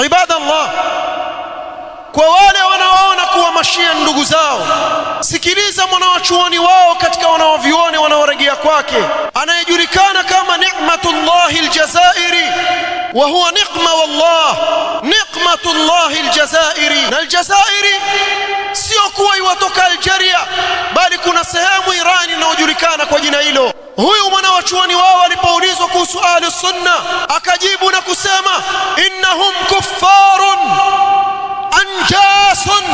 Ibadallah, kwa wale wanaoona kuwa mashia ndugu zao, sikiliza mwanawachuoni wao katika wanaovioni wanaorejea kwake, anayejulikana kama Ni'matullahi Aljazairi, wa huwa niqma wallah, Niqmatullahi Aljazairi. Na Aljazairi sio kuwa iwatoka Algeria, bali kuna sehemu Irani inayojulikana kwa jina hilo. Huyu mwanawachuoni wao alipoulizwa kuhusu ahli sunna, akajibu na kusema innahum kuffarun anjasun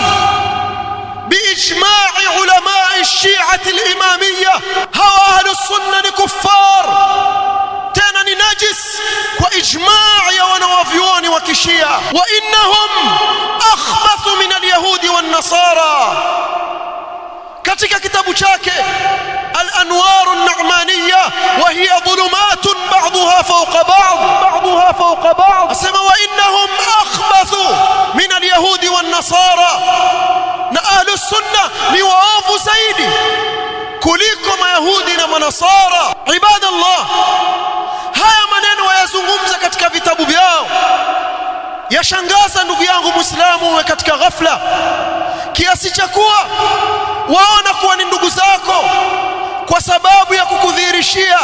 biijma'i ulama'i shi'ati al-imamiyya. Hawa ahli sunna ni kuffar, tena ni najis kwa ijma' ya wanawavyuoni wa kishia. Wa innahum akhbathu min al-yahudi wan-nasara. Katika kitabu chake الأنوار النعمانية وهي ظلمات بعضها فوق بعض أسمى وإنهم أخبثوا من اليهود والنصارى. أهل السنة نواف زيدي كلكم يهودنا ونصارى. عباد الله, haya maneno wayazungumza katika vitabu vyao, yashangaza ndugu yangu Muislamu uwe katika ghafla kiasi cha kuwa waona kuwa ni ndugu zako kwa sababu ya kukudhihirishia